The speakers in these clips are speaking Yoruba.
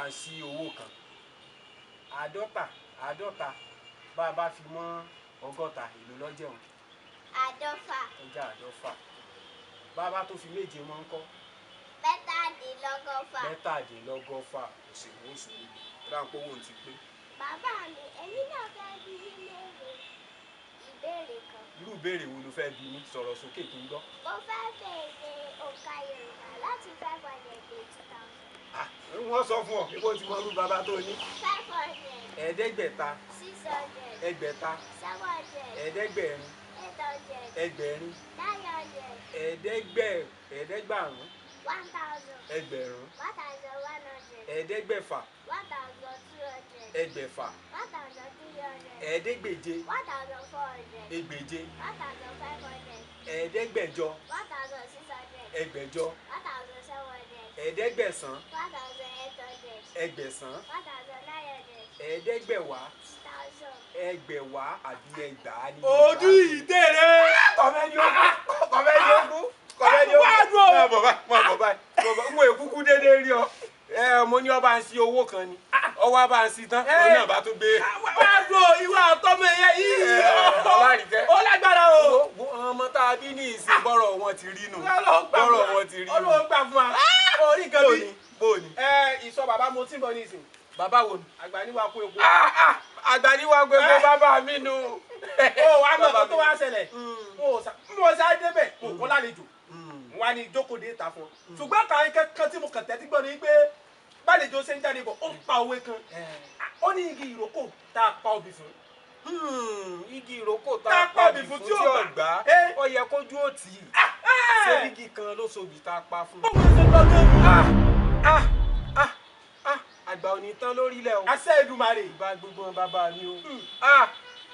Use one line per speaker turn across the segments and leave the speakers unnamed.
bá ń sí owó kan àádọ́ta bá a bá fi mọ́ 100 èlò lọ́jẹ̀ wọn.
Àádọ́fà.
Ọjà àádọ́fà bá a bá tó fi méje mọ́ ń kọ́.
Mẹ́tàdínlọ́gọ́fà.
Mẹ́tàdínlọ́gọ́fà òṣèlú òṣèlú ráńpọ̀ owó ti pé.
Bàbá mi èmi náà fẹ́ bi léèrè ìbéèrè kan.
Irú ìbéèrè wo ló fẹ́ bi ní sọ̀rọ̀ sókè kí n gbọ́?
Mo fẹ́ béèrè òǹkà Yorùbá láti 500 dé 2000.
Wọ́n sọ fún ọ pé bó ti mọ irú bàbá tó ní.
500.
Ẹ̀ẹ́dẹ́gbẹ̀ta.
600.
Ẹgbẹ̀ta.
700.
Ẹ̀ẹ́dẹ́gbẹ̀rin.
800.
Ẹgbẹ̀rin.
900.
Ẹ̀ẹ́dẹ́gbàrún.
1000.
Ẹgbẹ̀rún.
1100.
Ẹ̀ẹ́dẹ́gbẹ̀fà.
1200.
Ẹgbẹ̀fà.
1300.
Ẹ̀ẹ́dẹ́gbèje.
1400.
Ẹgbèje.
1500.
Ẹ̀ẹ́dẹ́gbẹ̀jọ.
1600.
Ẹgbẹ̀jọ.
1700.
Ẹ̀ẹ́dẹ́gbẹ̀sán.
1800.
Ẹgbẹ̀sán.
1900.
Ẹ̀ẹ́dẹ́gbẹ̀wá.
1000.
Ẹgbẹ̀wá àbí ẹgbàá ní.
Ojú ìdèrè.
Kọ̀mẹ́ni ogún. Kọ̀mẹ́ni ogún. Kọ̀mẹ́ni ogún. Bàbá mo èkúkú dédé rí ọ. Mo ní ọba ń sí owó kan ni. Ọwọ́ bá ń sí tán. Ó náà bá tó gbé.
Wá dùn ìwà ọ̀tọ́mọ ẹ̀yẹ yìí.
Ọlárìkẹ́.
Ó lágbára o.
Ọmọ tá a bí ní ìsìn bọ́rọ̀ wọn ti rí nù.
Bọ́rọ̀
wọn ti rí nù.
Ọlọ́run gbà fún wa. Orí nǹkan bí.
Bóòní.
Ìsọ bàbá mo tí ń bọ̀ ní ìsìn.
Bàbá wo ni?
Àgbà níwá kú epo.
Àgbà níwá kú epo bàbá mi nù.
Ó wá mọ̀ tó wá ṣẹlẹ̀. Mo ṣá débẹ̀, mo kọ́ lálejò. Wá ní ìjókòó dé ìta fún ọ. Ṣùgbọ́n kàn kankan tí mo kàn tẹ́tí gbọ́ ni pé bálejò ṣe ń jáde bọ̀, ó pa òwe kan. Ó ní Igi-Ìrókò tá a pa obì fún.
Igi-Ìrókò tá a pa obì fún tí ò gbà. Ó yẹ kójú ó tì í. Ṣé igi kan ló sobì tá a pa fún?
Ó wọ́n ṣe gbọ́dọ̀.
Àgbà ò ní tán lórílẹ̀ o.
Àṣẹ Èdùmàrè.
Ìbá gbogbo bàbá mi o.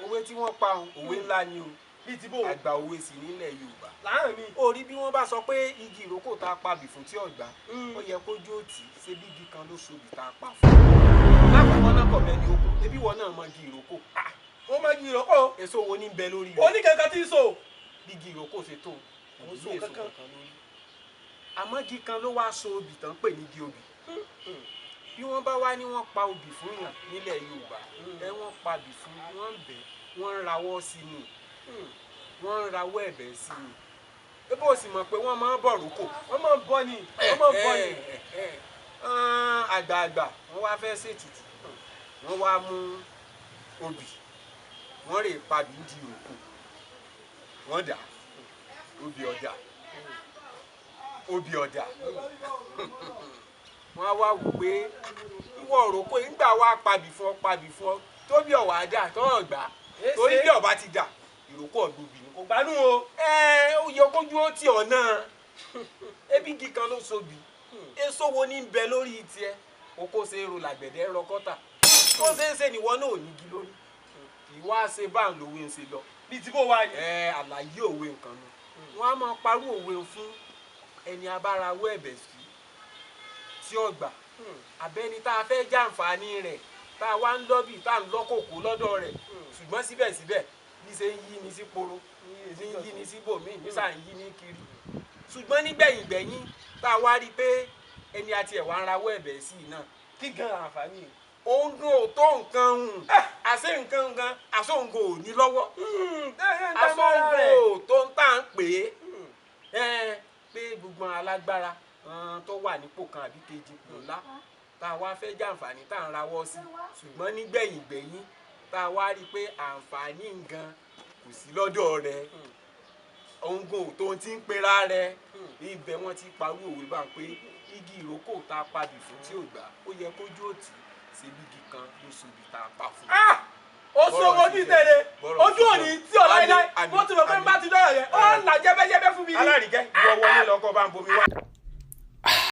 Òwe tí wọ́n pa òwe ńlá ni o.
Bíi ti bò.
Àgbà òwe sì nílẹ̀ Yorùbá.
Láàrin mi.
Orí bí wọ́n bá sọ pé Igi-Ìrókò tá a pa bì fún tí ò gbà. Ó yẹ kójú ó tì í. Ṣé bí igi kan ló sobì tá a pa fún? Lákòókò náà Kọ̀mẹ́ni ogún. Ebí wọn náà mọ Igi-Ìrókò.
Ó mọ Igi-Ìrókò.
Èso wo ní bẹ lórí rẹ̀?
Oníkankan tí ń so.
Bí Igi-Ìrókò ṣe tó.
Ó so kankan
lórí. Àmọ́ igi kan ló wá so obì tán pè ní igi obì. Bí wọ́n bá wá ní wọ́n pa obì fún yàn nílẹ̀ Yorùbá, wọ́n pa obì fún wọ́n ń bẹ̀, wọ́n ń rawọ́ sí ni, wọ́n ń rawọ́ ẹ̀bẹ̀ sí ni. Bó sì mọ̀ pé wọ́n máa ń bọ̀ rókò.
Wọ́n máa ń bọ́ ni. Wọ́n máa ń bọ́ ni.
Àgbààgbà wọ́n wá fẹ́ ṣètùtù, wọ́n wá mú obì, wọ́n rè pabì ń di òkú, wọ́n dà obì ọ̀dà. Obì ọ̀dà. Wọ́n á wá wò pé ìwọ òrókò nígbà wá pabì fún ọ tó bí ọ̀wà dà tó ọ̀gbà torí bí ọ̀bá ti dà ìrókò ọ̀gbọ̀bì ni.
Kò gbádùn o.
Ó yẹ kójú ó tì ọ́ náà. Ebi igi kan ló sobì. Èso wo ní bẹ lórí tiẹ̀? Oko ṣe ro làgbẹ̀dẹ̀ rọkọ́tà. Tó ṣe é ṣe nìwọ náà ò ní igi lórí. Ìwà ṣe bá ń lòwe ń ṣe lọ.
Bí ti bó wá ni.
Àlàyé òwe nǹkan nu. Wọ́n á máa parú òwe fún ẹni abárawọ́ ẹ̀bẹ̀ sí tí ó gbà. Àbẹ́ni tá a fẹ́ jàǹfààní rẹ̀ tá a wá ń lọ́bì tá a ń lọ́kòkò lọ́dọ̀ rẹ̀. Ṣùgbọ́n síbẹ̀síbẹ̀ bí ṣe ń yí ni sí poro ní yí ni sí bòmíì ní sàn yí ní kiri. Ṣùgbọ́n nígbẹ̀yìngbẹ̀yìn tá a wá rí pé ẹni àti ẹ̀wà ń rawọ́ ẹ̀bẹ̀ sí i náà.
Kí gan àǹfààní?
Òun dùn ò tó nǹkan hùn. Àṣé nǹkan gan àṣóǹgò ò ní lọ́wọ́. Àṣóǹgò ò tó ń tà ń pè é. Pé gbogbo alágbára tó wà nípò kan àbí kejì ńlá tá a wá fẹ́ jàǹfààní tá à ń rawọ́ sí. Ṣùgbọ́n nígbẹ̀yìngbẹ̀yìn tá a wá rí i pé àǹfààní nǹkan kò sí lọ́dọ̀ rẹ̀. Òǹgò tó ti ń pera rẹ̀. Ibẹ̀ wọ́n ti parí òwe bá ń pé Igi-Ìrókò tá a pabì fún tí ò gbà ó yẹ kójú òtí ṣe bí igi kan ló sobì tá a pa fún.
Ó sọ̀wọ́ ní tẹ̀lé ojú òní tí ọ̀ láíláí bó ti rò pé bá ti dọ̀rọ̀ yẹn ó là jẹ́bẹ́jẹ́bẹ́ fún mi.
Alárìíkẹ́ ìwọ wọlé lọ́kọ́ bá ń bomi wá.